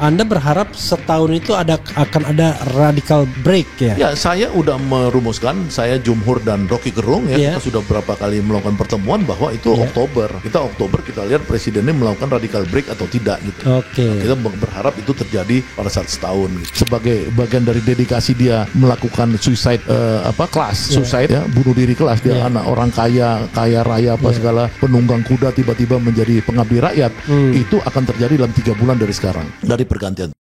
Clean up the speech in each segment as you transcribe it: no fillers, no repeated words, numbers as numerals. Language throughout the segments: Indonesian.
Anda berharap setahun itu akan ada radical break ya? Ya, saya udah merumuskan, saya Jumhur dan Rocky Gerung ya, kita sudah berapa kali melakukan pertemuan bahwa itu Oktober. Kita lihat presidennya melakukan radical break atau tidak gitu. Kita berharap itu terjadi pada saat setahun gitu. Sebagai bagian dari dedikasi dia melakukan suicide suicide ya, bunuh diri kelas. Dia anak orang kaya raya segala, penunggang kuda tiba-tiba menjadi pengabdi rakyat. Itu akan terjadi dalam 3 bulan dari sekarang, dari pergantian.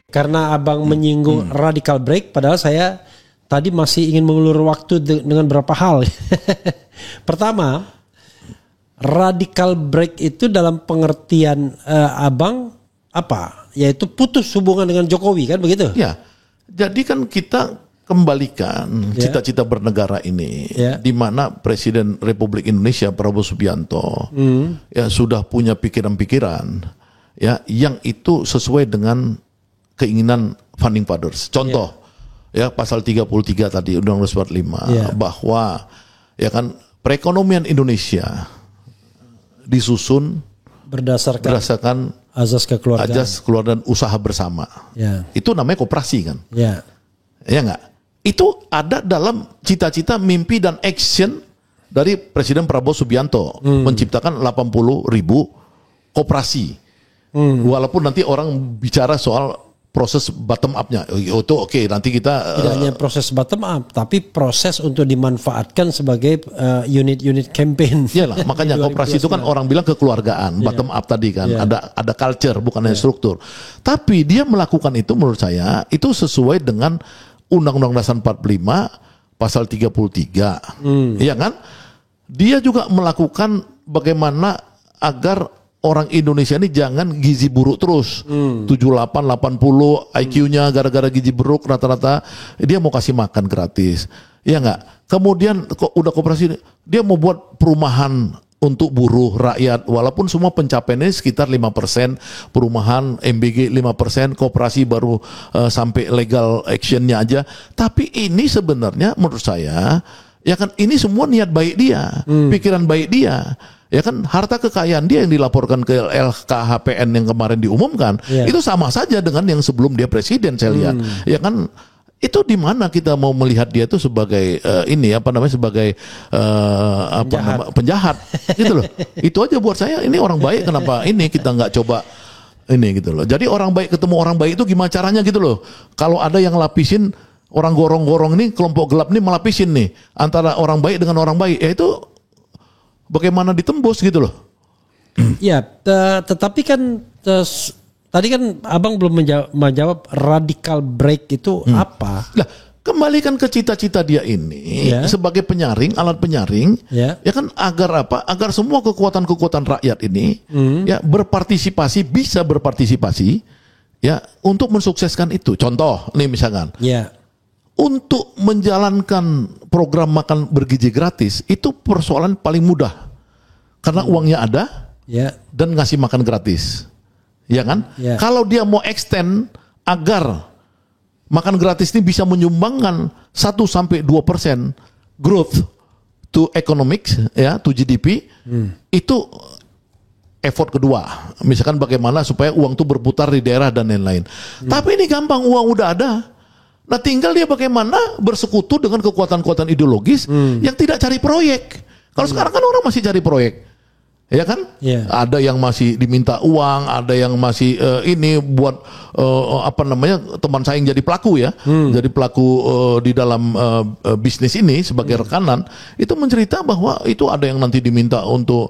Karena abang menyinggung radical break, padahal saya tadi masih ingin mengulur waktu dengan beberapa hal. Pertama, radical break itu dalam pengertian abang apa? Yaitu putus hubungan dengan Jokowi, kan begitu? Ya, jadi kan kita kembalikan cita-cita bernegara ini, di mana Presiden Republik Indonesia Prabowo Subianto ya sudah punya pikiran-pikiran ya yang itu sesuai dengan keinginan founding fathers. Contoh, ya pasal 33 tadi Undang-Undang 45 bahwa ya kan perekonomian Indonesia disusun berdasarkan azas kekeluargaan usaha bersama. Itu namanya koperasi kan? Ya enggak? Itu ada dalam cita-cita, mimpi dan action dari Presiden Prabowo Subianto menciptakan 80.000 koperasi. Walaupun nanti orang bicara soal proses bottom up-nya, itu oke, nanti kita tidak hanya proses bottom up, tapi proses untuk dimanfaatkan sebagai unit-unit campaign. Iyalah, makanya koperasi itu kan orang bilang kekeluargaan, bottom up tadi kan, ada culture bukan hanya struktur. Tapi dia melakukan itu menurut saya itu sesuai dengan Undang-Undang Dasar 45 pasal 33, iya kan? Dia juga melakukan bagaimana agar orang Indonesia ini jangan gizi buruk terus. 78, 80 IQ-nya gara-gara gizi buruk rata-rata dia mau kasih makan gratis. Iya enggak? Kemudian udah koperasi dia mau buat perumahan untuk buruh rakyat walaupun semua pencapaiannya sekitar 5%, perumahan MBG 5%, koperasi baru sampai legal actionnya aja. Tapi ini sebenarnya menurut saya ya kan ini semua niat baik dia, pikiran baik dia. Ya kan harta kekayaan dia yang dilaporkan ke LKHPN yang kemarin diumumkan itu sama saja dengan yang sebelum dia presiden saya lihat. Ya kan itu di mana kita mau melihat dia itu sebagai sebagai penjahat gitu loh. Itu aja buat saya ini orang baik, kenapa ini kita nggak coba ini gitu loh. Jadi orang baik ketemu orang baik itu gimana caranya gitu loh. Kalau ada yang lapisin orang gorong-gorong ini, kelompok gelap ini melapisin nih antara orang baik dengan orang baik, ya itu bagaimana ditembus gitu loh. Ya, tetapi kan tadi kan abang belum menjawab radical break itu apa? Lah, kembalikan ke cita-cita dia ini sebagai penyaring, alat penyaring, ya kan agar apa? Agar semua kekuatan-kekuatan rakyat ini ya bisa berpartisipasi ya untuk mensukseskan itu. Contoh nih misalkan. Untuk menjalankan program makan bergizi gratis itu persoalan paling mudah karena uangnya ada dan ngasih makan gratis, ya kan? Kalau dia mau extend agar makan gratis ini bisa menyumbangkan 1-2% growth to economics ya, to GDP, itu effort kedua. Misalkan bagaimana supaya uang itu berputar di daerah dan lain-lain. Tapi ini gampang, uang udah ada. Nah tinggal dia bagaimana bersekutu dengan kekuatan-kekuatan ideologis yang tidak cari proyek. Kalau sekarang kan orang masih cari proyek. Ya kan? Ada yang masih diminta uang, ada yang masih ini buat teman saya yang jadi pelaku ya, jadi pelaku di dalam bisnis ini sebagai rekanan itu mencerita bahwa itu ada yang nanti diminta untuk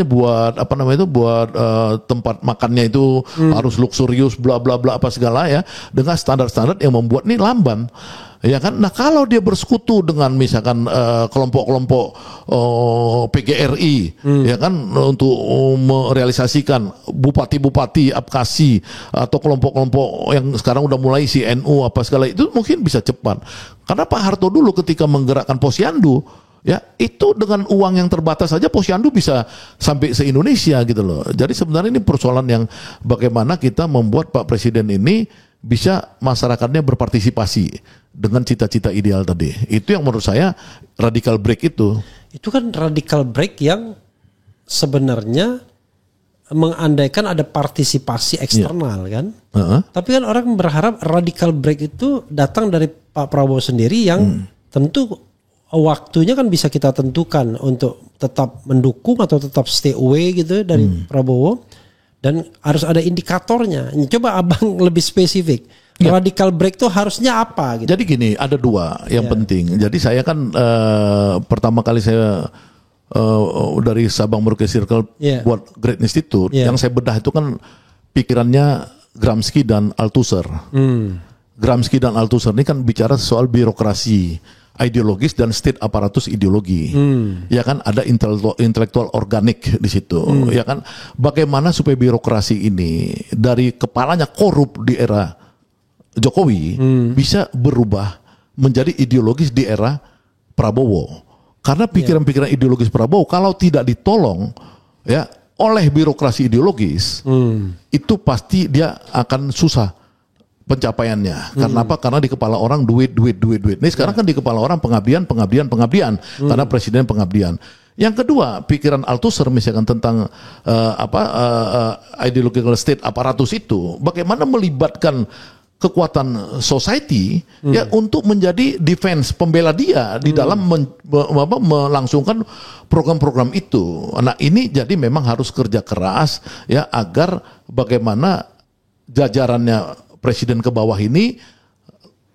buat tempat makannya itu harus luxurious bla bla bla apa segala ya dengan standar-standar yang membuat ini lamban. Ya kan, nah kalau dia bersekutu dengan misalkan kelompok-kelompok PGRI, ya kan, untuk merealisasikan bupati-bupati Abkhasi atau kelompok-kelompok yang sekarang udah mulai CNU apa segala itu mungkin bisa cepat. Karena Pak Harto dulu ketika menggerakkan Posyandu, ya itu dengan uang yang terbatas saja Posyandu bisa sampai se-Indonesia gitu loh. Jadi sebenarnya ini persoalan yang bagaimana kita membuat Pak Presiden ini bisa masyarakatnya berpartisipasi dengan cita-cita ideal tadi. Itu yang menurut saya radical break itu. Itu kan radical break yang sebenarnya mengandaikan ada partisipasi eksternal kan. Tapi kan orang berharap radical break itu datang dari Pak Prabowo sendiri yang tentu waktunya kan bisa kita tentukan untuk tetap mendukung atau tetap stay away gitu dari Prabowo. Dan harus ada indikatornya. Coba abang lebih spesifik. Radical break itu harusnya apa? Gitu. Jadi gini, ada dua yang penting. Jadi saya kan pertama kali saya dari Sabang Merauke Circle buat Great Institute. Yang saya bedah itu kan pikirannya Gramsci dan Althusser. Gramsci dan Althusser ini kan bicara soal birokrasi ideologis dan state aparatus ideologi. Ya kan, ada intelektual organik di situ. Ya kan, bagaimana supaya birokrasi ini dari kepalanya korup di era Jokowi bisa berubah menjadi ideologis di era Prabowo. Karena pikiran-pikiran ideologis Prabowo kalau tidak ditolong ya oleh birokrasi ideologis, itu pasti dia akan susah pencapaiannya. Karena apa? Karena di kepala orang duit. Nih sekarang kan di kepala orang pengabdian. Karena presiden pengabdian. Yang kedua, pikiran Althusser misalkan tentang ideological state aparatus itu, bagaimana melibatkan kekuatan society ya untuk menjadi defense, pembela dia di dalam melangsungkan program-program itu. Nah, ini jadi memang harus kerja keras ya agar bagaimana jajarannya presiden ke bawah ini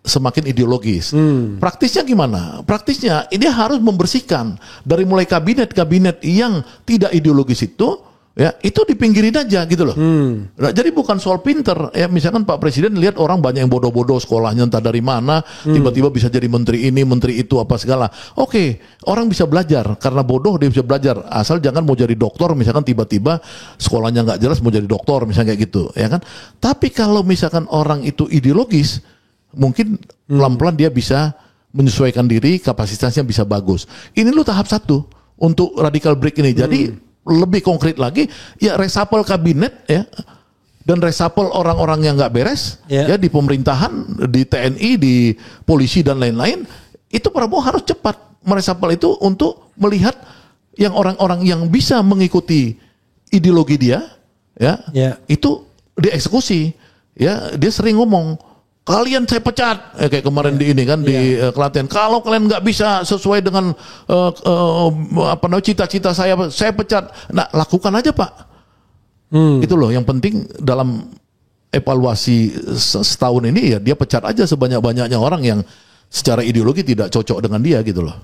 semakin ideologis. Praktisnya gimana? Praktisnya ini harus membersihkan dari mulai kabinet-kabinet yang tidak ideologis itu, ya itu dipinggirin aja gitu loh. Nah, jadi bukan soal pinter. Ya misalkan Pak Presiden lihat orang banyak yang bodoh-bodoh sekolahnya entah dari mana, tiba-tiba bisa jadi menteri ini, menteri itu apa segala. Oke, orang bisa belajar karena bodoh dia bisa belajar. Asal jangan mau jadi dokter, misalkan tiba-tiba sekolahnya nggak jelas mau jadi dokter, misalnya kayak gitu, ya kan? Tapi kalau misalkan orang itu ideologis, mungkin pelan-pelan dia bisa menyesuaikan diri, kapasitasnya bisa bagus. Ini lu tahap 1 untuk radical break ini. Jadi lebih konkret lagi, ya reshuffle kabinet ya, dan reshuffle orang-orang yang nggak beres ya di pemerintahan, di TNI, di polisi dan lain-lain. Itu Prabowo harus cepat mereshuffle itu untuk melihat yang orang-orang yang bisa mengikuti ideologi dia, ya itu dieksekusi. Ya dia sering ngomong, kalian saya pecat, kayak kemarin di ini kan di Klaten. Kalau kalian nggak bisa sesuai dengan cita-cita saya pecat. Nah, lakukan aja Pak. Itu loh yang penting dalam evaluasi setahun ini ya dia pecat aja sebanyak-banyaknya orang yang secara ideologi tidak cocok dengan dia gitu loh.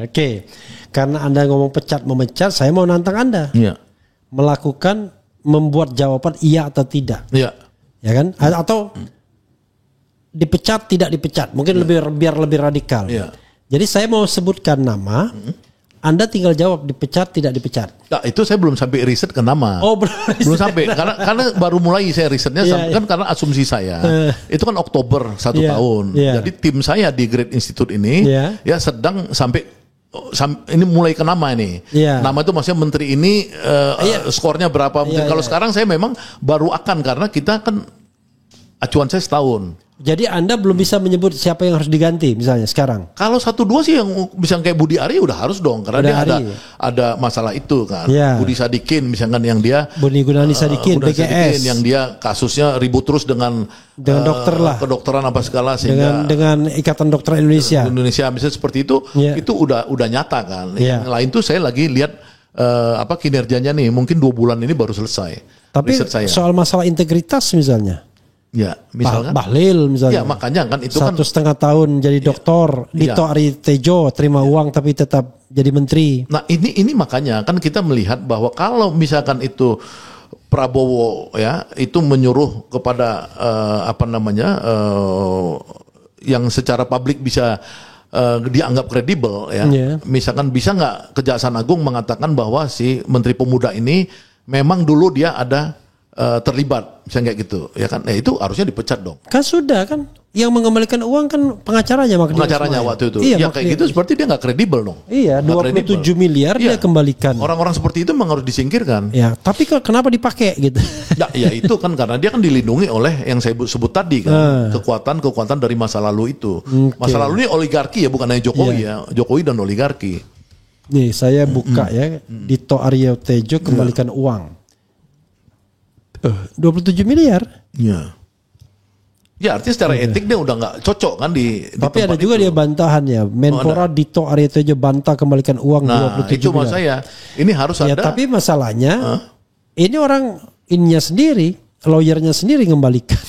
Oke, karena Anda ngomong pecat memecat, saya mau nantang Anda. Membuat jawaban iya atau tidak. Ya kan? Atau dipecat tidak dipecat, mungkin biar lebih radikal. Jadi saya mau sebutkan nama, Anda tinggal jawab dipecat tidak dipecat. Nah, itu saya belum sampai riset ke nama. Oh, belum sampai karena baru mulai saya risetnya kan karena asumsi saya itu kan Oktober 1 tahun. Jadi tim saya di Great Institute ini ya sedang sampai ini mulai ke nama ini. Nama itu maksudnya menteri ini skornya berapa. Kalau sekarang saya memang baru akan karena kita kan acuan saya setahun. Jadi Anda belum bisa menyebut siapa yang harus diganti misalnya sekarang? Kalau 1-2 sih yang bisa kayak Budi Ari udah harus dong karena dia ada masalah itu kan. Budi Sadikin misalkan yang dia Budi Gunadi Sadikin BGS yang dia kasusnya ribut terus dengan dokter lah. Kedokteran apa segala sehingga dengan Ikatan Dokter Indonesia misalnya seperti itu itu udah nyata kan. Yang lain tuh saya lagi lihat kinerjanya nih mungkin 2 bulan ini baru selesai. Tapi soal masalah integritas misalnya. Ya, misalkan Bahlil misalnya. Ya, makanya kan itu 1,5 tahun jadi doktor, Dito Aritejo terima uang tapi tetap jadi menteri. Nah, ini makanya kan kita melihat bahwa kalau misalkan itu Prabowo ya, itu menyuruh kepada yang secara publik bisa dianggap kredibel ya. Misalkan bisa nggak Kejaksaan Agung mengatakan bahwa si Menteri Pemuda ini memang dulu dia ada terlibat, misalnya kayak gitu, ya kan? Itu harusnya dipecat dong. Kan sudah kan, yang mengembalikan uang kan pengacaranya waktu itu. Iya, kayak gitu, seperti dia nggak kredibel dong. Iya, 27 miliar dia kembalikan. Orang-orang seperti itu memang harus disingkirkan. Ya, tapi kenapa dipakai gitu? Ya itu kan karena dia kan dilindungi oleh yang saya sebut tadi kan, kekuatan dari masa lalu itu. Masa lalu ini oligarki ya, bukan hanya Jokowi ya, Jokowi dan oligarki. Nih, saya buka ya, Dito Aryo Tejo kembalikan uang. 27 miliar. Ya. Ya artinya secara etik dia udah nggak cocok kan di tapi ada juga itu. Dia bantahan ya. Menpora Dito Aryo Tejo bantah kembalikan uang 27 itu miliar. saya. Ini harus ada. Tapi masalahnya ini orang ininya sendiri, lawyernya sendiri ngembalikan.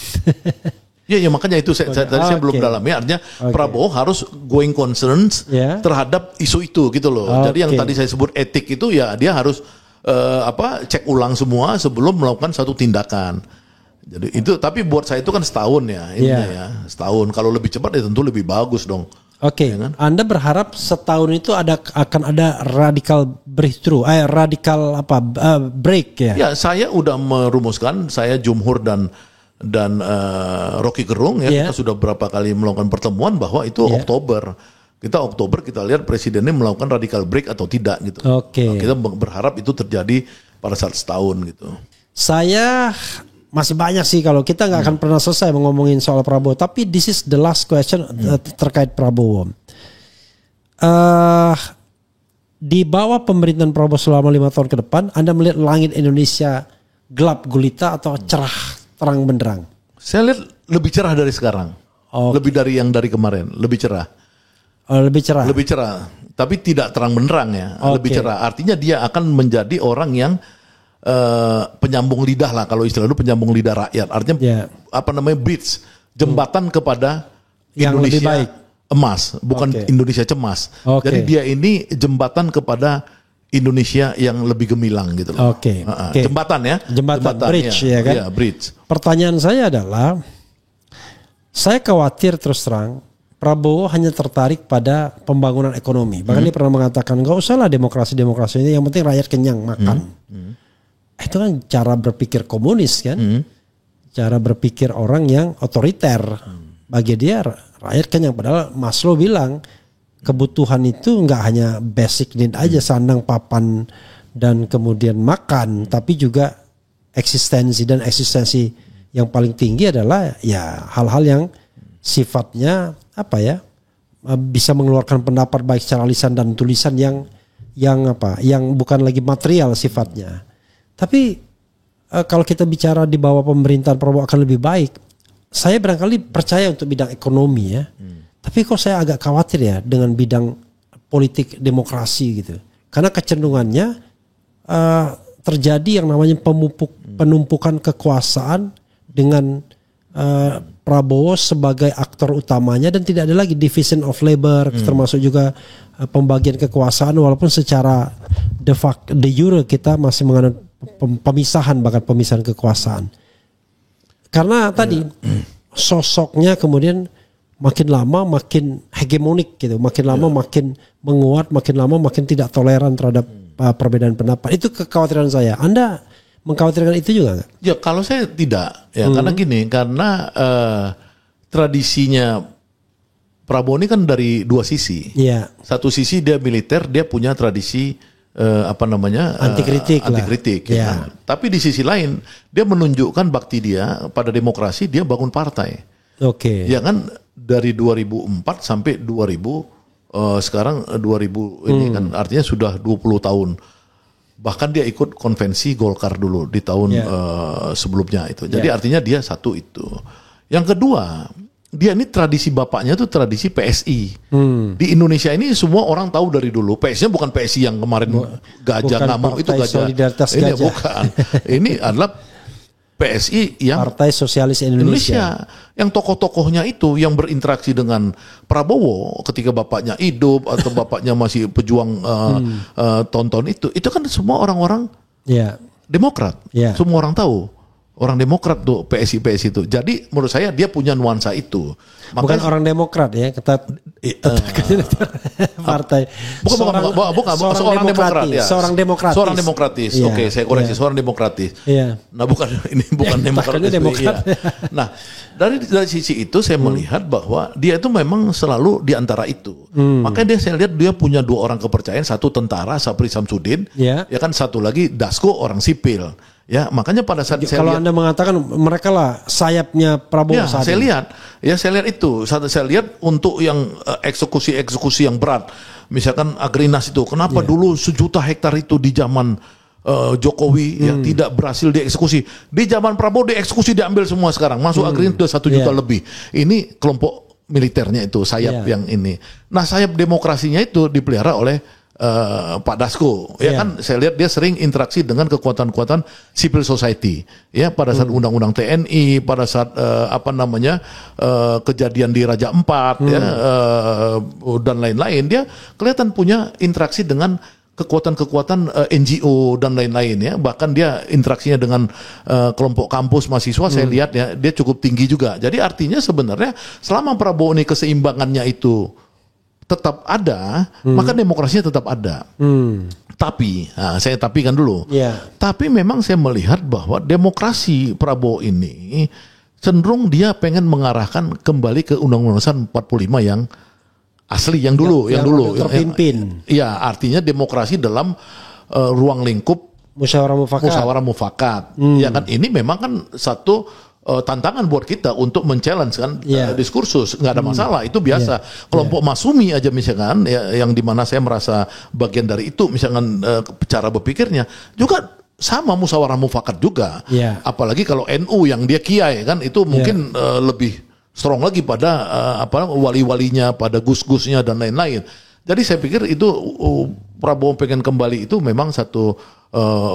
Ya makanya itu tadi saya belum dalamnya. Artinya Prabowo harus going concerns terhadap isu itu gitu loh. Jadi yang tadi saya sebut etik itu ya dia harus cek ulang semua sebelum melakukan satu tindakan. Jadi itu, tapi buat saya itu kan setahun ya, setahun. Kalau lebih cepat ya tentu lebih bagus dong. Oke, ya kan? Anda berharap setahun itu akan ada radical breakthrough, break ya? Ya, saya udah merumuskan, saya Jumhur dan Rocky Gerung ya, kita sudah berapa kali melakukan pertemuan bahwa itu Oktober. Oktober kita lihat presidennya melakukan radical break atau tidak gitu. Kita berharap itu terjadi pada saat setahun gitu. Saya masih banyak sih, kalau kita nggak akan pernah selesai ngomongin soal Prabowo. Tapi this is the last question terkait Prabowo. Di bawah pemerintahan Prabowo selama 5 tahun ke depan, Anda melihat langit Indonesia gelap gulita atau cerah terang benderang? Saya lihat lebih cerah dari sekarang. Lebih dari yang dari kemarin, lebih cerah. Lebih cerah. Lebih cerah, tapi tidak terang benderang ya. Lebih cerah. Artinya dia akan menjadi orang yang penyambung lidah lah, kalau istilah itu penyambung lidah rakyat. Artinya bridge, jembatan kepada yang Indonesia lebih baik. Emas, bukan Indonesia cemas. Jadi dia ini jembatan kepada Indonesia yang lebih gemilang gitu loh. Jembatan ya. Jembatan bridge ya kan. Ya, bridge. Pertanyaan saya adalah, saya khawatir terus terang Prabowo hanya tertarik pada pembangunan ekonomi. Bahkan dia pernah mengatakan, gak usah lah demokrasi ini, yang penting rakyat kenyang makan. Itu kan cara berpikir komunis kan. Cara berpikir orang yang otoriter. Bagi dia rakyat kenyang. Padahal Maslow bilang kebutuhan itu gak hanya basic need aja, sandang, papan, dan kemudian makan. Tapi juga eksistensi, dan eksistensi yang paling tinggi adalah ya hal-hal yang sifatnya bisa mengeluarkan pendapat baik secara lisan dan tulisan yang bukan lagi material sifatnya. Tapi kalau kita bicara di bawah pemerintahan Prabowo akan lebih baik, saya barangkali percaya untuk bidang ekonomi ya. Tapi kok saya agak khawatir ya dengan bidang politik demokrasi gitu. Karena kecenderungannya terjadi yang namanya penumpukan kekuasaan dengan Prabowo sebagai aktor utamanya, dan tidak ada lagi division of labor, termasuk juga pembagian kekuasaan, walaupun secara de jure kita masih menganut bahkan pemisahan kekuasaan. Karena tadi sosoknya kemudian makin lama makin hegemonik gitu, makin lama makin menguat, makin lama makin tidak toleran terhadap perbedaan pendapat. Itu kekhawatiran saya. Anda mengkhawatirkan itu juga nggak? Ya kalau saya tidak ya, karena tradisinya Prabowo ini kan dari dua sisi. Satu sisi dia militer, dia punya tradisi anti kritik ya kan? Tapi di sisi lain dia menunjukkan bakti dia pada demokrasi, dia bangun partai. Ya kan, dari 2004 sampai 2000 sekarang 2000 ini kan artinya sudah 20 tahun. Bahkan dia ikut konvensi Golkar dulu di tahun sebelumnya itu. Jadi artinya dia satu itu. Yang kedua, dia ini tradisi bapaknya tuh tradisi PSI. Di Indonesia ini semua orang tahu dari dulu. PSI-nya bukan PSI yang kemarin gajah ngamuk itu gajah. Ini bukan. Ini adalah PSI yang Partai Sosialis Indonesia. Yang tokoh-tokohnya itu yang berinteraksi dengan Prabowo ketika bapaknya hidup atau bapaknya masih pejuang tonton itu kan semua orang-orang Demokrat. Semua orang tahu. orang Demokrat tuh PSI itu. Jadi menurut saya dia punya nuansa itu. Bukan orang Demokrat ya, kita partai. Bukan seorang Demokrat ya. Seorang demokratis. Oke, saya koreksi seorang demokratis. Iya. Nah, bukan Demokrat. Demokrat. Nah, dari sisi itu saya melihat bahwa dia itu memang selalu di antara itu. Makanya saya lihat dia punya 2 orang kepercayaan, satu tentara Sapri Samsudin, ya kan, satu lagi Dasko orang sipil. Ya, makanya pada saat kalau Anda mengatakan mereka lah sayapnya Prabowo saat ini. Saya lihat itu. Saya lihat untuk yang eksekusi yang berat. Misalkan Agrinas itu, kenapa dulu 1 juta hektar itu di zaman Jokowi tidak berhasil dieksekusi. Di zaman Prabowo dieksekusi, diambil semua sekarang. Masuk Agrinas sudah 1 juta lebih. Ini kelompok militernya itu, sayap yang ini. Nah, sayap demokrasinya itu dipelihara oleh Pak Dasko, ya kan, saya lihat dia sering interaksi dengan kekuatan-kekuatan civil society, ya, pada saat undang-undang TNI, pada saat kejadian di Raja Ampat, dan lain-lain, dia kelihatan punya interaksi dengan kekuatan-kekuatan NGO dan lain-lain, ya, bahkan dia interaksinya dengan kelompok kampus mahasiswa, saya lihat ya, dia cukup tinggi juga. Jadi artinya sebenarnya selama Prabowo ini keseimbangannya itu tetap ada, maka demokrasinya tetap ada. Tapi, saya tapikan dulu. Tapi memang saya melihat bahwa demokrasi Prabowo ini cenderung dia pengen mengarahkan kembali ke Undang-Undang 45 yang asli, yang dulu. Terpimpin. Ya, artinya demokrasi dalam ruang lingkup musyawarah mufakat. Ya kan, ini memang kan satu tantangan buat kita untuk men-challenge kan diskursus, nggak ada masalah, itu biasa. Kelompok Masumi aja misalkan, yang dimana saya merasa bagian dari itu, misalkan cara berpikirnya juga sama musyawarah mufakat juga. Apalagi kalau NU yang dia kiai kan, itu mungkin lebih strong lagi pada wali-walinya, pada gus-gusnya dan lain-lain. Jadi saya pikir itu Prabowo pengen kembali itu memang satu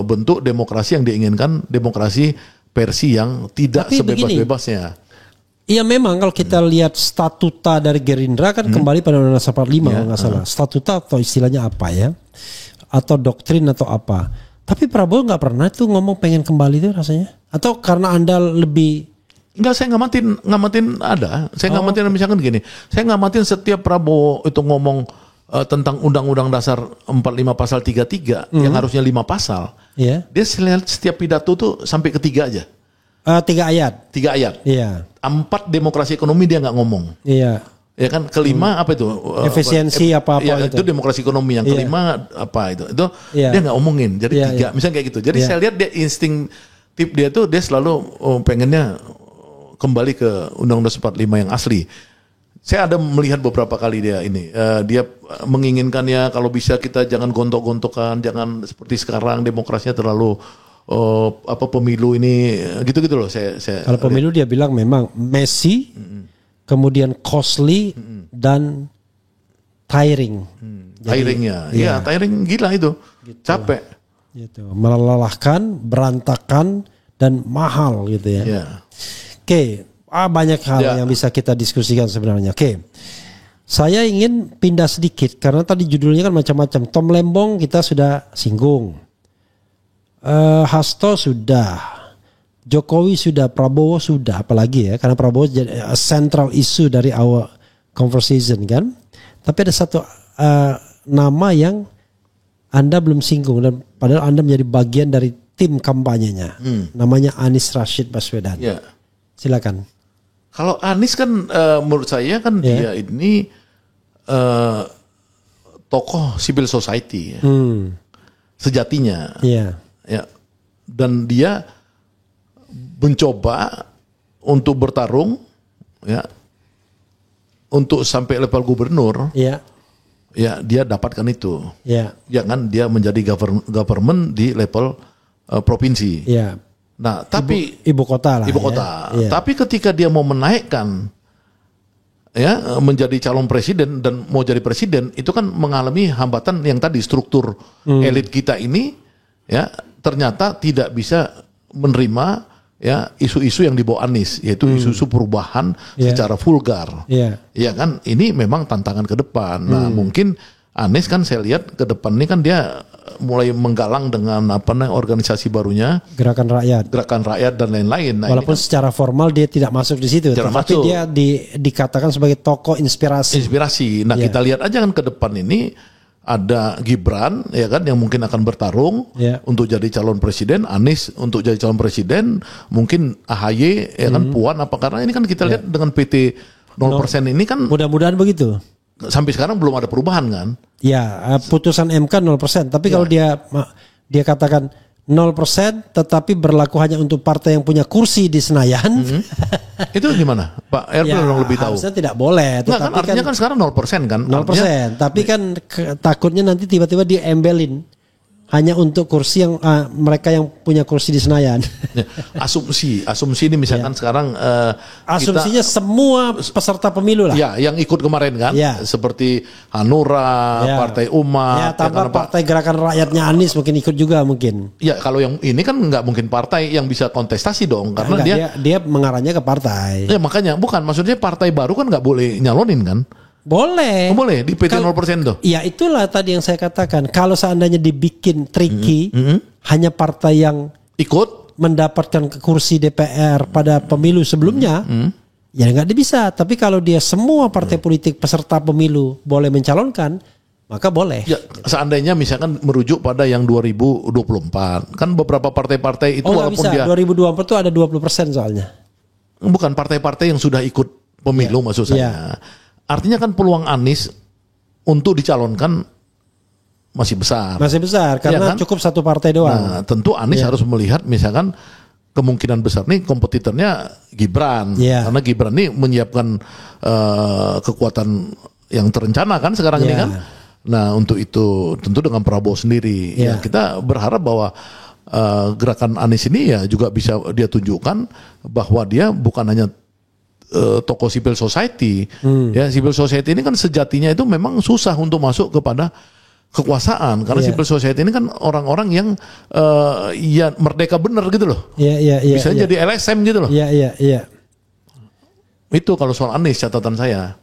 bentuk demokrasi yang diinginkan, demokrasi versi yang tidak sebebas-bebasnya. Iya, memang kalau kita lihat statuta dari Gerindra kan kembali pada Undang-Undang 45 kalau nggak salah. Statuta atau istilahnya apa ya? Atau doktrin atau apa. Tapi Prabowo nggak pernah itu ngomong pengen kembali itu rasanya. Atau karena Anda lebih... Enggak, saya ngamatin ada. Saya ngamatin misalkan gini. Saya ngamatin setiap Prabowo itu ngomong tentang Undang-Undang Dasar 45 pasal 33 yang harusnya 5 pasal. Dia setiap pidato tuh sampai ke 3 aja. 3 ayat. 3 ayat. 4 demokrasi ekonomi dia nggak ngomong. Ya kan, kelima apa itu? Efisiensi apa-apa itu demokrasi ekonomi. Yang kelima apa itu? Itu dia nggak omongin. Jadi 3, misalnya kayak gitu. Jadi saya lihat dia instingtif dia tuh, dia selalu pengennya kembali ke Undang-Undang 45 yang asli. Saya ada melihat beberapa kali dia menginginkannya kalau bisa kita jangan gontok-gontokan, jangan seperti sekarang demokrasinya terlalu pemilu ini gitu-gitu loh. Saya kalau pemilu dia bilang memang messy, kemudian costly dan tiring. Tiringnya, tiring gila itu, capek. Gitu. Melelahkan, berantakan dan mahal gitu ya. Oke. Banyak hal yang bisa kita diskusikan sebenarnya. Oke. Saya ingin pindah sedikit karena tadi judulnya kan macam-macam. Tom Lembong kita sudah singgung. Hasto sudah. Jokowi sudah, Prabowo sudah, apalagi ya, karena Prabowo jadi central issue dari our conversation kan. Tapi ada satu nama yang Anda belum singgung dan padahal Anda menjadi bagian dari tim kampanyenya. Namanya Anies Rashid Baswedan. Silakan. Kalau Anies kan menurut saya kan dia ini tokoh civil society sejatinya. Dan dia mencoba untuk bertarung untuk sampai level gubernur. Dia dapatkan itu. Jangan dia menjadi government di level provinsi. Nah, tapi ibu kota lah. Tapi ketika dia mau menaikkan menjadi calon presiden dan mau jadi presiden, itu kan mengalami hambatan yang tadi struktur elit kita ini ternyata tidak bisa menerima isu-isu yang dibawa Anies, yaitu isu-isu perubahan secara vulgar. Ya kan, ini memang tantangan ke depan. Nah, mungkin Anies kan saya lihat ke depan ini kan dia mulai menggalang dengan organisasi barunya, Gerakan Rakyat dan lain-lain. Nah, walaupun kan secara formal dia tidak masuk di situ, tapi dia dikatakan sebagai tokoh inspirasi. Nah, kita lihat aja kan ke depan ini ada Gibran ya kan yang mungkin akan bertarung untuk jadi calon presiden, Anies untuk jadi calon presiden, mungkin AHY ya kan Puan karena ini kan kita lihat dengan PT 0% ini kan mudah-mudahan begitu. Sampai sekarang belum ada perubahan kan? Ya, putusan MK 0%. Tapi kalau dia katakan 0%, tetapi berlaku hanya untuk partai yang punya kursi di Senayan. Itu gimana, Pak Erbil lebih tahu? Harusnya tidak boleh. Nggak, kan artinya kan sekarang 0% kan? 0%. Artinya, tapi kan takutnya nanti tiba-tiba diembelin. Hanya untuk kursi yang mereka yang punya kursi di Senayan. Asumsi ini misalkan sekarang asumsinya semua peserta pemilu lah. Ya, yang ikut kemarin kan, seperti Hanura, Partai Umat, tambah Partai Gerakan Rakyatnya Anies mungkin ikut juga mungkin. Ya, kalau yang ini kan nggak mungkin partai yang bisa kontestasi dong, karena dia mengarahnya ke partai. Ya makanya maksudnya partai baru kan nggak boleh nyalonin kan? Boleh di PT 0% tuh. Ya itulah tadi yang saya katakan. Kalau seandainya dibikin tricky, hanya partai yang ikut mendapatkan kursi DPR pada pemilu sebelumnya, ya nggak bisa. Tapi kalau dia semua partai politik peserta pemilu boleh mencalonkan, maka boleh. Ya, seandainya misalkan merujuk pada yang 2024, kan beberapa partai-partai itu walaupun bisa. 2024 itu ada 20% soalnya. Bukan partai-partai yang sudah ikut pemilu maksud saya. Artinya kan peluang Anies untuk dicalonkan masih besar. Masih besar karena kan? Cukup satu partai doang. Nah, tentu Anies harus melihat misalkan kemungkinan besar nih kompetitornya Gibran. Karena Gibran ini menyiapkan kekuatan yang terencana kan sekarang ini kan. Nah, untuk itu tentu dengan Prabowo sendiri. Ya, kita berharap bahwa gerakan Anies ini ya juga bisa dia tunjukkan bahwa dia bukan hanya tokoh civil society. Ya, civil society ini kan sejatinya itu memang susah untuk masuk kepada kekuasaan karena civil society ini kan orang-orang yang ya merdeka bener gitu loh. Bisa jadi LSM gitu loh. Itu kalau soal Anies catatan saya.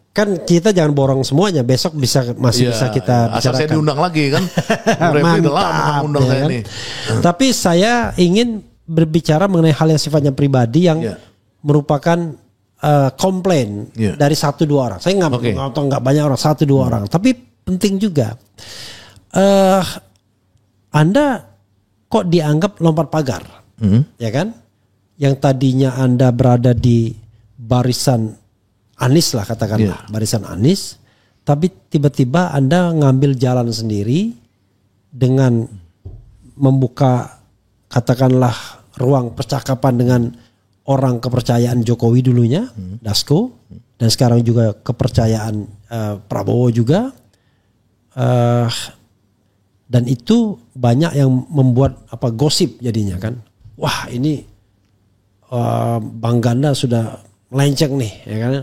Kan kita jangan borong semuanya. Besok masih bisa kita bicarakan. Asal saya diundang lagi kan. Mantap. Undang saya nih. Tapi saya ingin berbicara mengenai hal yang sifatnya pribadi yang merupakan komplain dari 1-2 orang. Saya nggak banyak orang, 1-2 orang. Tapi penting juga. Anda kok dianggap lompat pagar, ya kan? Yang tadinya Anda berada di barisan Anies lah katakanlah, barisan Anies, tapi tiba-tiba Anda ngambil jalan sendiri dengan membuka katakanlah ruang percakapan dengan orang kepercayaan Jokowi dulunya, Dasko, dan sekarang juga kepercayaan Prabowo juga, dan itu banyak yang membuat gosip jadinya kan, wah ini Bang Ganda sudah melenceng nih, ya kan,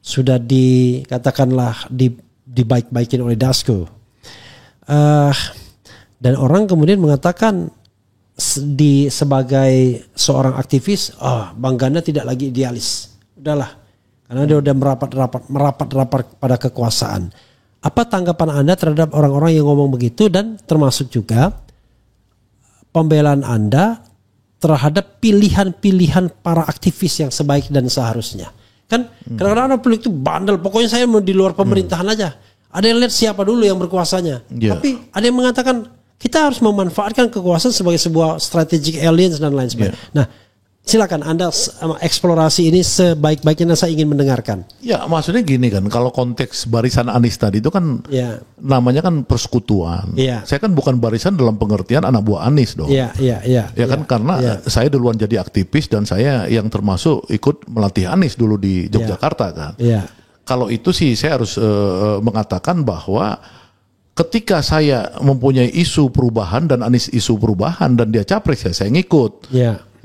sudah dikatakanlah dibaik-baikin oleh Dasko, dan orang kemudian mengatakan sebagai seorang aktivis, Bang Ganda tidak lagi idealis, udahlah, karena dia udah merapat pada kekuasaan. Apa tanggapan Anda terhadap orang-orang yang ngomong begitu dan termasuk juga pembelaan Anda terhadap pilihan-pilihan para aktivis yang sebaik dan seharusnya? Kan kadang-kadang publik itu bandel, pokoknya saya mau di luar pemerintahan aja. Ada yang lihat siapa dulu yang berkuasanya, tapi ada yang mengatakan kita harus memanfaatkan kekuasaan sebagai sebuah strategic alliance dan lain sebagainya. Nah, silakan Anda eksplorasi ini sebaik-baiknya, saya ingin mendengarkan. Ya, maksudnya gini kan, kalau konteks barisan Anies tadi itu kan namanya kan persekutuan. Saya kan bukan barisan dalam pengertian anak buah Anies dong. Karena saya duluan jadi aktivis dan saya yang termasuk ikut melatih Anies dulu di Yogyakarta kan. Kalau itu sih saya harus mengatakan bahwa ketika saya mempunyai isu perubahan dan Anies isu perubahan dan dia capres, saya ngikut.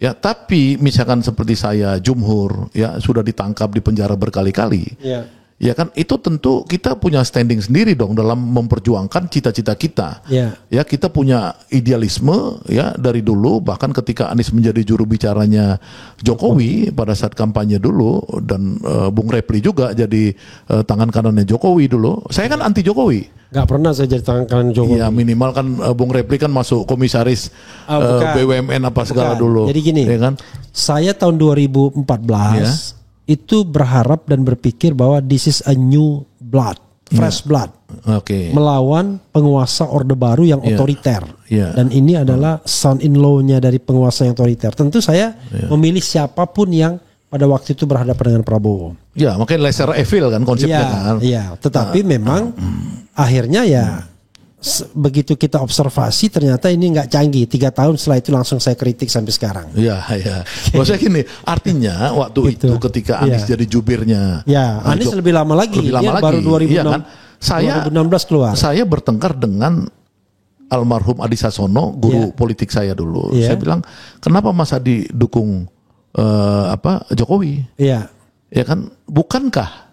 Ya, tapi misalkan seperti saya Jumhur, ya sudah ditangkap di penjara berkali-kali. ya kan itu tentu kita punya standing sendiri dong dalam memperjuangkan cita-cita kita. Ya kita punya idealisme ya dari dulu, bahkan ketika Anies menjadi juru bicaranya Jokowi pada saat kampanye dulu, dan Bung Repli juga jadi tangan kanannya Jokowi dulu. Saya kan anti Jokowi. Gak pernah saya jadi tangan kanan Jokowi. Ya minimal kan Bung Repli kan masuk komisaris BUMN apa segala dulu. Jadi gini, ya kan? Saya tahun 2014 itu berharap dan berpikir bahwa this is a new blood, fresh blood, melawan penguasa Orde Baru yang otoriter, dan ini adalah sound in law-nya dari penguasa yang otoriter. Tentu saya memilih siapapun yang pada waktu itu berhadapan dengan Prabowo. Ya, makanya lesser evil kan konsepnya kan. Iya, tetapi memang akhirnya ya begitu kita observasi ternyata ini nggak canggih. 3 tahun setelah itu langsung saya kritik sampai sekarang. Iya. Maksudnya gini, artinya waktu itu ketika Anies jadi jubirnya. Ya, Anies lebih lama lagi. Dia baru 2006, kan? 2016 keluar. Saya bertengkar dengan almarhum Adi Sasono, guru politik saya dulu. Saya bilang, kenapa Mas Adi dukung Jokowi? Ya kan, bukankah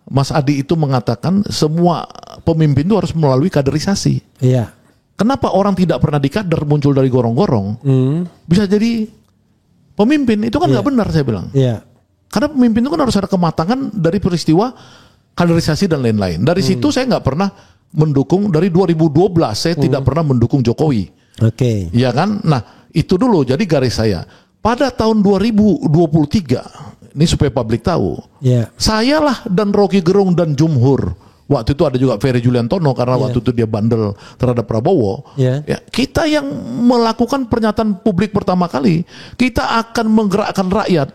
Mas Adi itu mengatakan semua pemimpin itu harus melalui kaderisasi. Iya. Kenapa orang tidak pernah dikader muncul dari gorong-gorong bisa jadi pemimpin? Itu kan nggak benar, saya bilang. Iya. Karena pemimpin itu kan harus ada kematangan dari peristiwa kaderisasi dan lain-lain. Dari situ saya nggak pernah mendukung, dari 2012 saya tidak pernah mendukung Jokowi. Oke. Iya kan? Nah itu dulu jadi garis saya. Pada tahun 2023 ini supaya publik tahu. Sayalah dan Rocky Gerung dan Jumhur. Waktu itu ada juga Ferry Juliantono karena waktu itu dia bandel terhadap Prabowo. Ya, kita yang melakukan pernyataan publik pertama kali. Kita akan menggerakkan rakyat.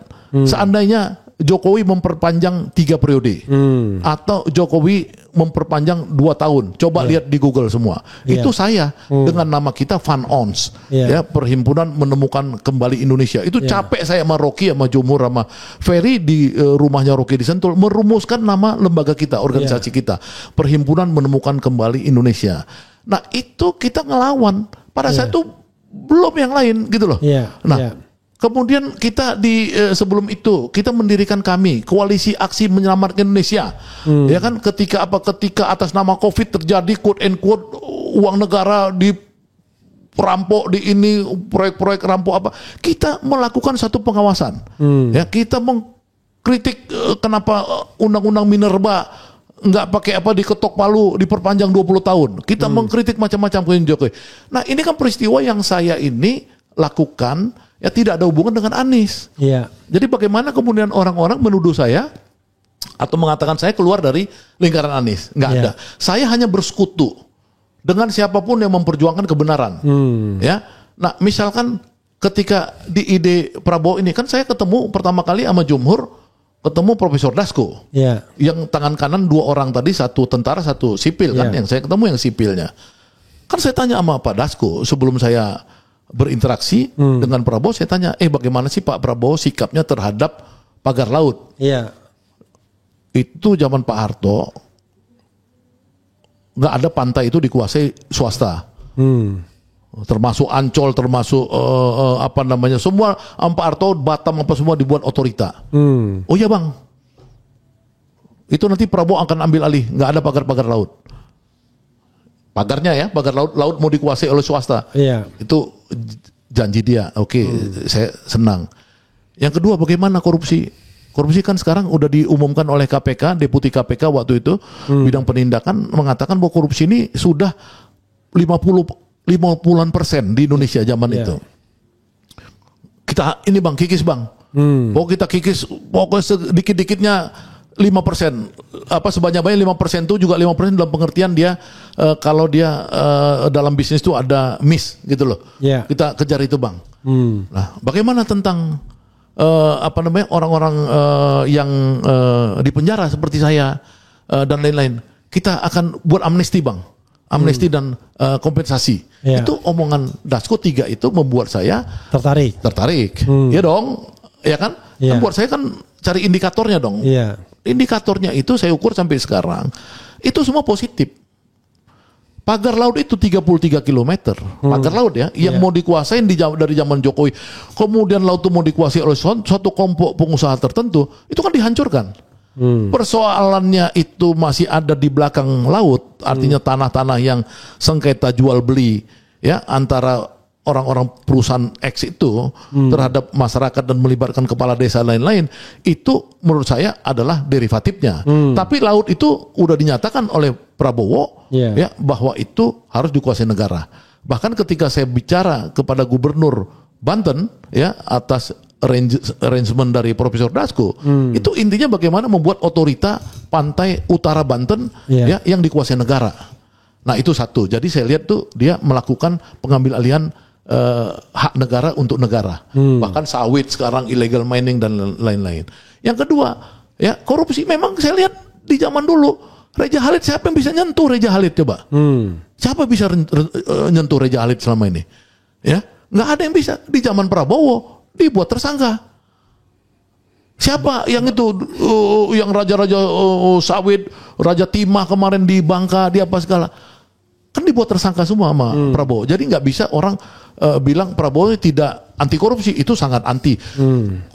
Seandainya Jokowi memperpanjang 3 periode atau Jokowi memperpanjang 2 tahun. Coba lihat di Google semua. Itu saya dengan nama kita Van Ons, ya, Perhimpunan Menemukan Kembali Indonesia. Itu capek saya sama Rocky, sama Jumhur, sama Ferry di rumahnya Rocky di Sentul merumuskan nama lembaga kita, organisasi kita, Perhimpunan Menemukan Kembali Indonesia. Nah, itu kita ngelawan. Pada saat itu belum yang lain gitu loh. Kemudian kita sebelum itu kita mendirikan kami Koalisi Aksi Menyelamatkan Indonesia. Ya kan, ketika atas nama Covid terjadi quote and quote uang negara diperampok di ini proyek-proyek rampok apa. Kita melakukan satu pengawasan. Ya, kita mengkritik kenapa undang-undang minerba nggak pakai diketok palu diperpanjang 20 tahun. Kita mengkritik macam-macam ke Jokowi. Nah, ini kan peristiwa yang saya ini lakukan ya tidak ada hubungan dengan Anies. Jadi bagaimana kemudian orang-orang menuduh saya atau mengatakan saya keluar dari lingkaran Anies? Nggak ada. Saya hanya bersekutu dengan siapapun yang memperjuangkan kebenaran. Ya. Nah, misalkan ketika di ide Prabowo ini kan saya ketemu pertama kali sama Jumhur, ketemu Profesor Dasko. Yang tangan kanan 2 orang tadi, 1 tentara 1 sipil kan, yang saya ketemu yang sipilnya. Kan saya tanya sama Pak Dasko sebelum saya berinteraksi dengan Prabowo, saya tanya, bagaimana sih Pak Prabowo sikapnya terhadap pagar laut? Itu zaman Pak Harto, nggak ada pantai itu dikuasai swasta, termasuk Ancol, termasuk semua Pak Harto, Batam apa semua dibuat otorita. Oh ya Bang, itu nanti Prabowo akan ambil alih, nggak ada pagar-pagar laut. Pagarnya ya, pagar laut mau dikuasai oleh swasta. Itu janji dia. Oke, saya senang. Yang kedua, bagaimana korupsi? Korupsi kan sekarang udah diumumkan oleh KPK, Deputi KPK waktu itu bidang penindakan mengatakan bahwa korupsi ini sudah 50% di Indonesia zaman itu. Kita ini Bang, kikis Bang. Kita kikis pokoknya sedikit-dikitnya 5%, sebanyak-banyak 5% itu juga 5% dalam pengertian dia kalau dia dalam bisnis itu ada miss gitu loh. Kita kejar itu Bang. Nah, bagaimana tentang orang-orang yang di penjara seperti saya dan lain-lain? Kita akan buat amnesti Bang. Amnesti dan kompensasi. Itu omongan Dasko 3 itu membuat saya tertarik. Ya dong, ya kan? Membuat saya kan cari indikatornya dong. Indikatornya itu saya ukur sampai sekarang itu semua positif. Pagar laut itu 33 km. Pagar laut ya, yang mau dikuasain dari zaman Jokowi. Kemudian laut itu mau dikuasai oleh suatu kelompok pengusaha tertentu, itu kan dihancurkan. Persoalannya itu masih ada di belakang laut, artinya tanah-tanah yang sengketa jual beli ya antara orang-orang perusahaan X itu terhadap masyarakat dan melibatkan kepala desa lain-lain, itu menurut saya adalah derivatifnya. Tapi laut itu udah dinyatakan oleh Prabowo ya bahwa itu harus dikuasai negara. Bahkan ketika saya bicara kepada Gubernur Banten ya atas arrangement dari Profesor Dasko, itu intinya bagaimana membuat otorita pantai utara Banten ya yang dikuasai negara. Nah itu satu. Jadi saya lihat tuh dia melakukan pengambil alihan hak negara untuk negara. Bahkan sawit sekarang illegal mining dan lain-lain. Yang kedua, ya korupsi memang saya lihat di zaman dulu Reja Khalid, siapa yang bisa nyentuh Reja Khalid coba? Siapa bisa nyentuh Reja Khalid selama ini? Ya, nggak ada yang bisa. Di zaman Prabowo dibuat tersangka. Siapa yang itu yang raja-raja sawit, Raja Timah kemarin di Bangka, di apa segala, kan dibuat tersangka semua sama Prabowo. Jadi nggak bisa orang bilang Prabowo tidak anti korupsi. Itu sangat anti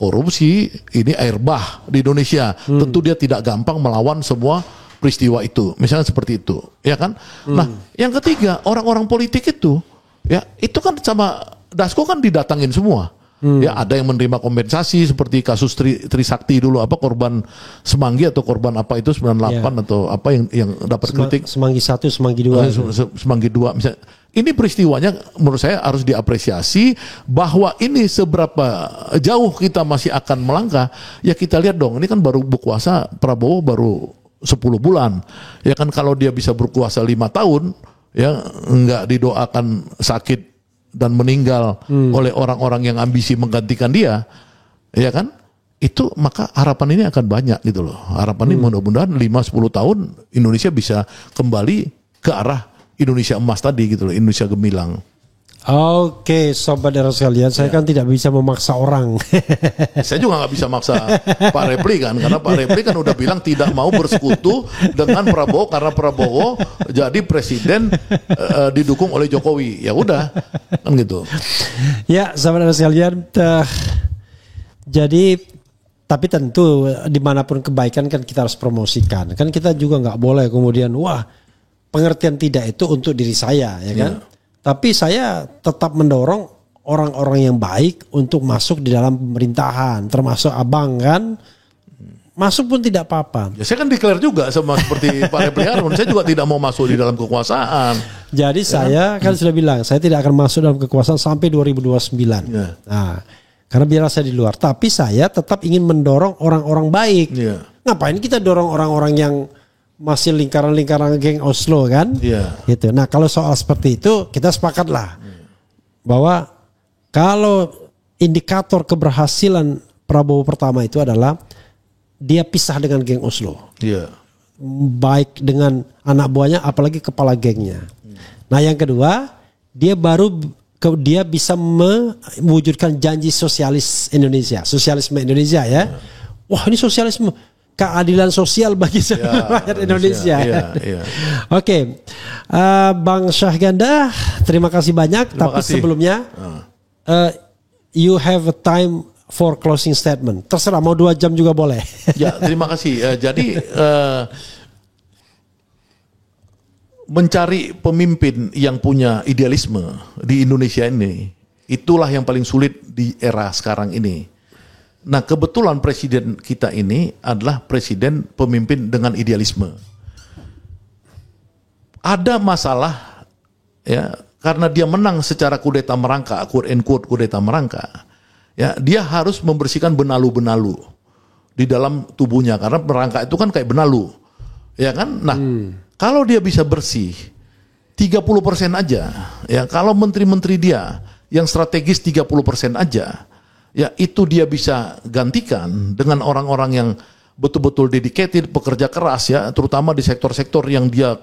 korupsi. Ini air bah di Indonesia. Tentu dia tidak gampang melawan semua peristiwa itu. Misalnya seperti itu, ya kan? Nah, yang ketiga orang-orang politik itu, ya itu kan sama Dasko kan didatangin semua. Ya ada yang menerima kompensasi seperti kasus Trisakti dulu, apa korban Semanggi atau korban apa itu 98 atau apa yang dapat kritik Semanggi 1, Semanggi 2. Semanggi 2 misalnya. Ini peristiwanya menurut saya harus diapresiasi, bahwa ini seberapa jauh kita masih akan melangkah. Ya kita lihat dong, ini kan baru berkuasa Prabowo baru 10 bulan. Ya kan kalau dia bisa berkuasa 5 tahun ya enggak didoakan sakit dan meninggal oleh orang-orang yang ambisi menggantikan dia, ya kan? Itu maka harapan ini akan banyak gitu loh. Harapan ini mudah-mudahan 5-10 tahun Indonesia bisa kembali ke arah Indonesia emas tadi gitu loh, Indonesia gemilang. Oke, sobat era sekalian, saya kan tidak bisa memaksa orang. Saya juga nggak bisa maksa Pak Repli kan, karena Pak Repli kan udah bilang tidak mau bersekutu dengan Prabowo karena Prabowo jadi presiden didukung oleh Jokowi. Ya udah, kan gitu. Ya, sobat era sekalian, jadi tapi tentu dimanapun kebaikan kan kita harus promosikan. Kan kita juga nggak boleh kemudian wah pengertian tidak itu untuk diri saya, ya kan? Tapi saya tetap mendorong orang-orang yang baik untuk masuk di dalam pemerintahan, termasuk abang kan, masuk pun tidak apa-apa. Ya saya kan declare juga sama seperti Pak Repli Harun, saya juga tidak mau masuk di dalam kekuasaan. Jadi ya saya kan sudah bilang, saya tidak akan masuk dalam kekuasaan sampai 2029. Ya. Nah, karena biarlah saya di luar, tapi saya tetap ingin mendorong orang-orang baik. Ya. Ngapain kita dorong orang-orang yang masih lingkaran-lingkaran geng Oslo kan, gitu. Nah kalau soal seperti itu kita sepakatlah bahwa kalau indikator keberhasilan Prabowo pertama itu adalah dia pisah dengan geng Oslo, baik dengan anak buahnya apalagi kepala gengnya. Nah yang kedua dia bisa mewujudkan janji sosialis Indonesia, sosialisme Indonesia ya. Wah ini sosialisme, keadilan sosial bagi rakyat Indonesia. Oke, Bang Syahganda, terima kasih banyak. Tapi sebelumnya, you have a time for closing statement. Terserah, mau 2 jam juga boleh. Ya, terima kasih. Jadi mencari pemimpin yang punya idealisme di Indonesia ini, itulah yang paling sulit di era sekarang ini. Nah kebetulan presiden kita ini adalah presiden pemimpin dengan idealisme. Ada masalah ya karena dia menang secara kudeta merangka, quote and quote kudeta merangka. Ya dia harus membersihkan benalu-benalu di dalam tubuhnya karena merangka itu kan kayak benalu. Ya kan? Nah, kalau dia bisa bersih 30% aja, ya kalau menteri-menteri dia yang strategis 30% aja, ya itu dia bisa gantikan dengan orang-orang yang betul-betul dedicated, pekerja keras ya, terutama di sektor-sektor yang dia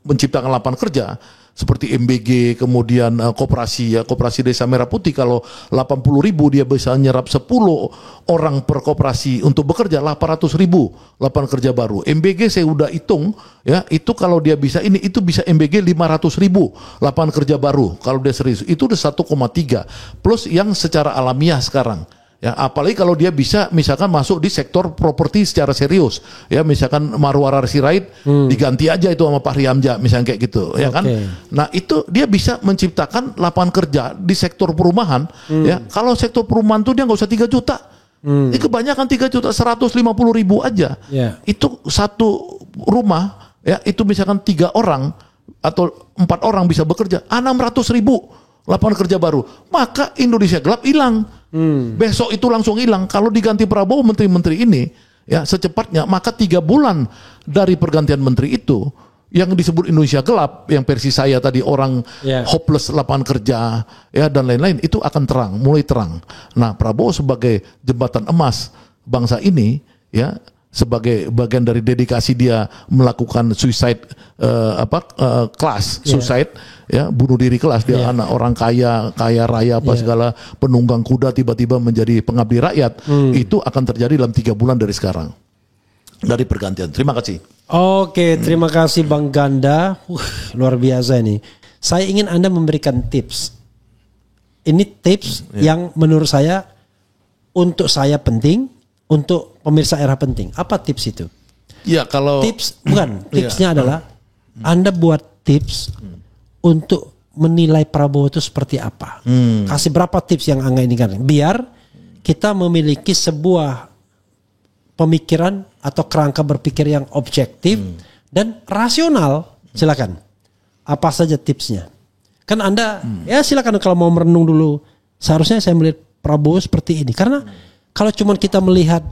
menciptakan lapangan kerja seperti MBG, kemudian koperasi ya, koperasi Desa Merah Putih kalau 80.000 dia bisa nyerap 10 orang per koperasi untuk bekerja 800.000 lapangan kerja baru. MBG saya udah hitung ya, itu kalau dia bisa itu bisa MBG 500.000 lapangan kerja baru kalau dia serius. Itu udah 1,3 plus yang secara alamiah sekarang. Ya, apalagi kalau dia bisa misalkan masuk di sektor properti secara serius. Ya, misalkan Marwara Sirait diganti aja itu sama Fahri Hamzah misalnya kayak gitu, ya kan? Nah, itu dia bisa menciptakan lapangan kerja di sektor perumahan, ya. Kalau sektor perumahan tuh dia nggak usah 3 juta. Ini kebanyakan 3 juta 150.000 aja. Itu satu rumah, ya, itu misalkan 3 orang atau 4 orang bisa bekerja, 600.000 lapangan kerja baru. Maka Indonesia gelap hilang. Besok itu langsung hilang. Kalau diganti Prabowo menteri-menteri ini, ya, secepatnya, maka 3 bulan dari pergantian menteri itu yang disebut Indonesia gelap, yang versi saya tadi orang hopeless lapangan kerja, ya, dan lain-lain, itu akan terang, mulai terang. Nah, Prabowo sebagai jembatan emas bangsa ini, ya, sebagai bagian dari dedikasi dia melakukan suicide kelas, suicide, ya, bunuh diri kelas, dia anak orang kaya raya apa segala, penunggang kuda tiba-tiba menjadi pengabdi rakyat. Itu akan terjadi dalam 3 bulan dari sekarang, dari pergantian. Terima kasih. Oke, terima kasih Bang Ganda. Luar biasa ini. Saya ingin Anda memberikan tips. Ini tips yang menurut saya, untuk saya penting, untuk pemirsa era penting. Apa tips itu? Ya, kalau tipsnya adalah Anda buat tips untuk menilai Prabowo itu seperti apa. Kasih berapa tips yang Angga inginkan, biar kita memiliki sebuah pemikiran atau kerangka berpikir yang objektif dan rasional. Silakan. Apa saja tipsnya? Kan Anda ya silakan kalau mau merenung dulu. Seharusnya saya melihat Prabowo seperti ini, karena kalau cuma kita melihat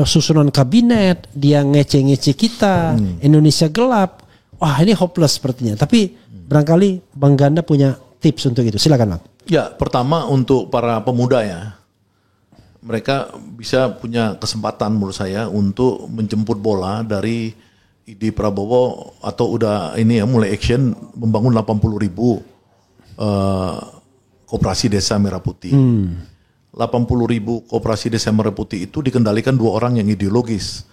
susunan kabinet, dia ngece-ngece kita, Indonesia gelap, wah ini hopeless sepertinya. Tapi barangkali Bang Ganda punya tips untuk itu. Silakan Bang. Ya, pertama untuk para pemuda, ya, mereka bisa punya kesempatan menurut saya untuk menjemput bola dari ide Prabowo, atau udah ini ya mulai action membangun 80.000 koperasi desa Merah Putih. 80.000 koperasi desa Merah Putih itu dikendalikan 2 orang yang ideologis,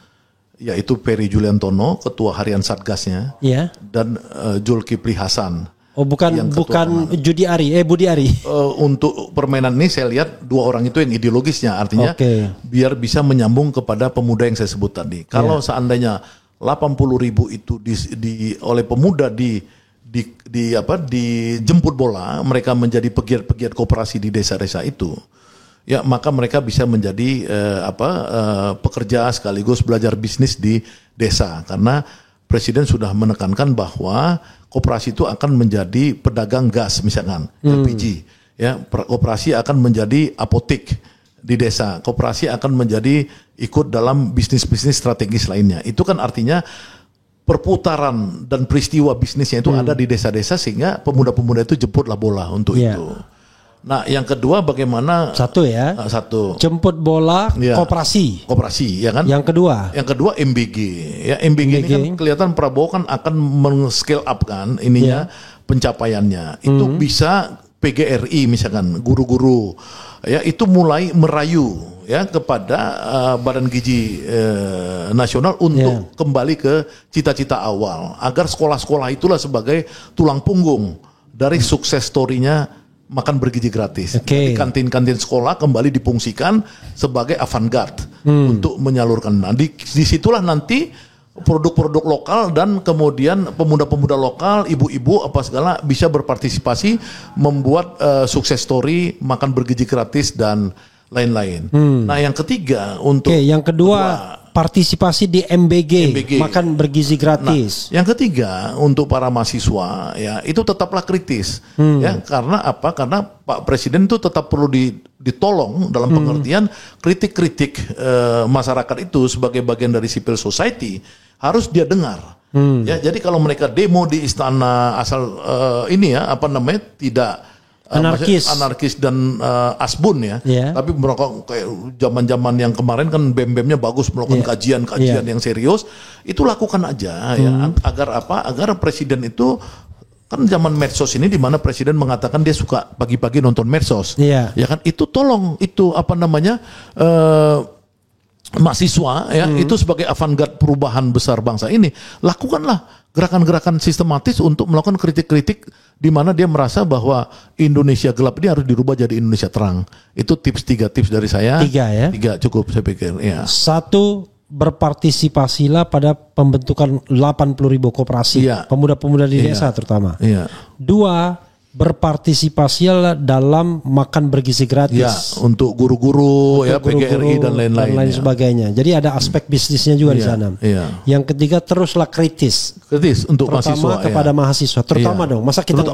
yaitu Ferry Juliantono, ketua harian Satgasnya, dan Zulkifli Hasan. Oh, bukan Budi Ari. Untuk permainan ini saya lihat 2 orang itu yang ideologisnya, artinya biar bisa menyambung kepada pemuda yang saya sebut tadi. Kalau seandainya 80.000 itu oleh pemuda dijemput bola, mereka menjadi pegiat-pegiat koperasi di desa-desa itu, ya, maka mereka bisa menjadi pekerja sekaligus belajar bisnis di desa, karena Presiden sudah menekankan bahwa koperasi itu akan menjadi pedagang gas misalkan LPG, ya, koperasi akan menjadi apotek di desa, koperasi akan menjadi ikut dalam bisnis-bisnis strategis lainnya. Itu kan artinya perputaran dan peristiwa bisnisnya itu ada di desa-desa, sehingga pemuda-pemuda itu jemputlah bola untuk itu. Nah, yang kedua bagaimana? Satu, jemput bola koperasi, ya kan? Yang kedua MBG, ya, MBG ini kan kelihatan Prabowo kan akan men-scale up kan ininya, pencapaiannya. Itu bisa PGRI misalkan, guru-guru, ya, itu mulai merayu, ya, kepada Badan Gizi Nasional untuk kembali ke cita-cita awal, agar sekolah-sekolah itulah sebagai tulang punggung dari sukses story-nya makan bergizi gratis. Jadi kantin-kantin sekolah kembali difungsikan sebagai avant-garde untuk menyalurkan. Nah, disitulah nanti produk-produk lokal dan kemudian pemuda-pemuda lokal, ibu-ibu apa segala bisa berpartisipasi membuat sukses story makan bergizi gratis dan lain-lain. Nah, yang ketiga untuk yang kedua partisipasi di MBG, makan bergizi gratis. Nah, yang ketiga untuk para mahasiswa, ya, itu tetaplah kritis, ya, karena apa? Karena Pak Presiden itu tetap perlu ditolong dalam pengertian kritik-kritik masyarakat itu sebagai bagian dari civil society harus dia dengar. Ya, jadi kalau mereka demo di istana asal tidak anarkis dan asbun, ya. Tapi merokok kayak zaman-zaman yang kemarin kan BEM-BEM-nya bagus melakukan kajian-kajian yang serius, itu lakukan aja, ya, agar apa? Agar Presiden itu kan zaman medsos ini, di mana Presiden mengatakan dia suka pagi-pagi nonton medsos, ya kan? Itu tolong itu mahasiswa, ya, itu sebagai avant-garde perubahan besar bangsa ini, lakukanlah gerakan-gerakan sistematis untuk melakukan kritik-kritik di mana dia merasa bahwa Indonesia gelap ini harus dirubah jadi Indonesia terang. Itu tiga tips dari saya. 3 ya. 3 cukup saya pikir. Ya. 1, berpartisipasilah pada pembentukan 80.000 koperasi pemuda-pemuda di desa terutama. 2, berpartisipasilah dalam makan bergizi gratis untuk guru-guru PGRI dan lain-lain sebagainya. Jadi ada aspek bisnisnya juga di sana. Yang ketiga, teruslah kritis untuk terutama mahasiswa kepada mahasiswa terutama dong. Masa kita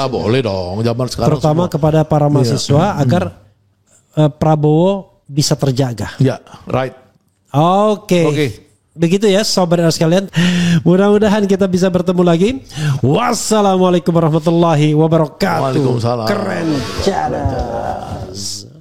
boleh dong zaman sekarang terutama semua. Kepada para mahasiswa agar Prabowo bisa terjaga. Right. Oke. Begitu ya sobat sekalian. Mudah-mudahan kita bisa bertemu lagi. Wassalamualaikum warahmatullahi wabarakatuh. Waalaikumsalam. Keren. Cadas.